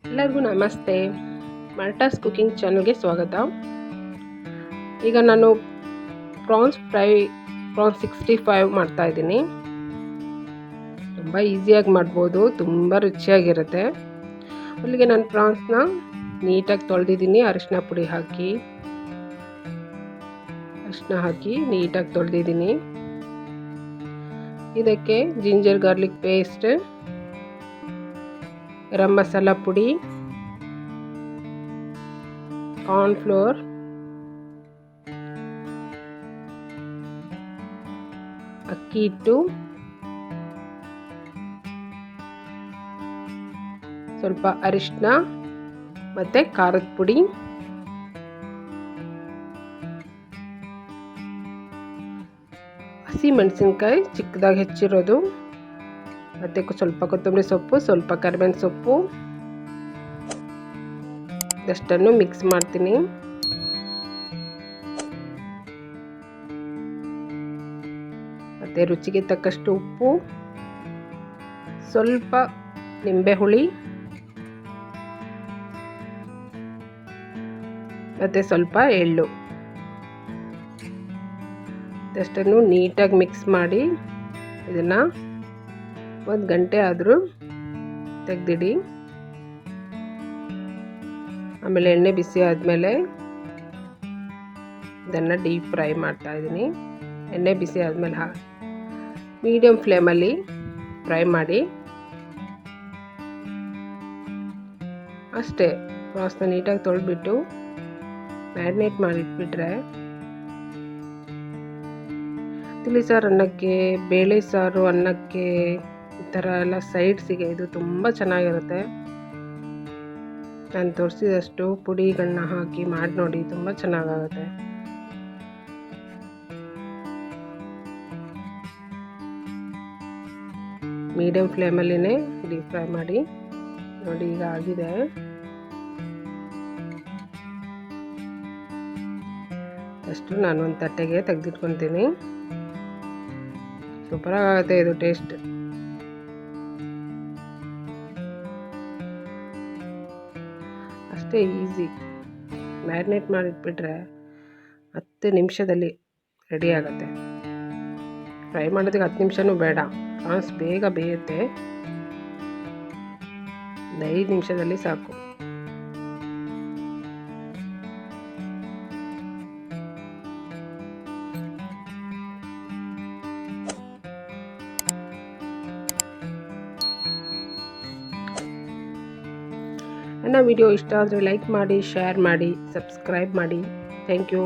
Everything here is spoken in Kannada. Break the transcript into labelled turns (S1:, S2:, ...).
S1: ಎಲ್ಲರಿಗೂ ನಮಸ್ತೆ. ಮಾರ್ಟಾಸ್ ಕುಕಿಂಗ್ ಚಾನಲ್ಗೆ ಸ್ವಾಗತ. ಈಗ ನಾನು ಪ್ರಾನ್ಸ್ 65 ಮಾಡ್ತಾಯಿದ್ದೀನಿ. ತುಂಬ ಈಸಿಯಾಗಿ ಮಾಡ್ಬೋದು, ತುಂಬ ರುಚಿಯಾಗಿರುತ್ತೆ. ಅಲ್ಲಿಗೆ ನಾನು ಪ್ರಾನ್ಸ್ನ ನೀಟಾಗಿ ತೊಳೆದಿದ್ದೀನಿ. ಅರಿಶಿನ ಪುಡಿ ಹಾಕಿ ನೀಟಾಗಿ ತೊಳೆದಿದ್ದೀನಿ. ಇದಕ್ಕೆ ginger garlic paste, garam masala ಪುಡಿ, ಕಾರ್ನ್ಫ್ಲೋರ್, ಅಕ್ಕಿ ಹಿಟ್ಟು, ಸ್ವಲ್ಪ ಅರಿಶಿನ ಮತ್ತು ಖಾರದ ಪುಡಿ, ಹಸಿ ಮೆಣಸಿನ್ಕಾಯಿ ಚಿಕ್ಕದಾಗಿ ಹೆಚ್ಚಿರೋದು, ಮತ್ತು ಸ್ವಲ್ಪ ಕೊತ್ತಂಬರಿ ಸೊಪ್ಪು, ಸ್ವಲ್ಪ ಕರಿಬೇವಿನ ಸೊಪ್ಪು ಇದಷ್ಟನ್ನು ಮಿಕ್ಸ್ ಮಾಡ್ತೀನಿ. ಮತ್ತು ರುಚಿಗೆ ತಕ್ಕಷ್ಟು ಉಪ್ಪು, ಸ್ವಲ್ಪ ನಿಂಬೆ ಹುಳಿ ಮತ್ತು ಸ್ವಲ್ಪ ಎಳ್ಳು ಇದಷ್ಟನ್ನು ನೀಟಾಗಿ ಮಿಕ್ಸ್ ಮಾಡಿ ಇದನ್ನು 1 ಗಂಟೆ ಆದರೂ ತೆಗೆದಿಡಿ. ಆಮೇಲೆ ಎಣ್ಣೆ ಬಿಸಿ ಆದಮೇಲೆ ಇದನ್ನು ಡೀಪ್ ಫ್ರೈ ಮಾಡ್ತಾಯಿದ್ದೀನಿ. ಎಣ್ಣೆ ಬಿಸಿ ಆದಮೇಲೆ ಮೀಡಿಯಮ್ ಫ್ಲೇಮಲ್ಲಿ ಫ್ರೈ ಮಾಡಿ. ಅಷ್ಟೇ, ಪ್ರಾನ್ಸ್ನ ನೀಟಾಗಿ ತೊಳೆದ್ಬಿಟ್ಟು ಮ್ಯಾರಿನೇಟ್ ಮಾಡಿಟ್ಬಿಟ್ರೆ ತಿಳಿ ಸಾರು ಅನ್ನಕ್ಕೆ, ಬೇಳೆ ಸಾರು ಅನ್ನಕ್ಕೆ, ಈ ಥರ ಎಲ್ಲ ಸೈಡ್ಸಿಗೆ ಇದು ತುಂಬ ಚೆನ್ನಾಗಿರುತ್ತೆ. ನಾನು ತೋರಿಸಿದಷ್ಟು ಪುಡಿಗಳನ್ನ ಹಾಕಿ ಮಾಡಿ ನೋಡಿ, ತುಂಬ ಚೆನ್ನಾಗಾಗುತ್ತೆ. ಮೀಡಿಯಮ್ ಫ್ಲೇಮಲ್ಲಿನೇ ಡೀಪ್ ಫ್ರೈ ಮಾಡಿ ನೋಡಿ. ಈಗ ಆಗಿದೆ. ಅಷ್ಟು ನಾನು ಒಂದು ತಟ್ಟೆಗೆ ತೆಗೆದಿಟ್ಕೊತೀನಿ. ಸೂಪರಾಗುತ್ತೆ ಇದು ಟೇಸ್ಟ್. ಅಷ್ಟೇ ಈಸಿ. ಮ್ಯಾರಿನೇಟ್ ಮಾಡಿಟ್ಬಿಟ್ರೆ 10 ನಿಮಿಷದಲ್ಲಿ ರೆಡಿ ಆಗುತ್ತೆ. ಫ್ರೈ ಮಾಡೋದಕ್ಕೆ 10 ನಿಮಿಷನೂ ಬೇಡ, ಪ್ರಾನ್ಸ್ ಬೇಗ ಬೇಯುತ್ತೆ. 5 ನಿಮಿಷದಲ್ಲಿ ಸಾಕು. ನನ್ನ ವಿಡಿಯೋ ಇಷ್ಟ ಆದರೆ ಲೈಕ್ ಮಾಡಿ, ಶೇರ್ ಮಾಡಿ, ಸಬ್ಸ್ಕ್ರೈಬ್ ಮಾಡಿ. Thank you.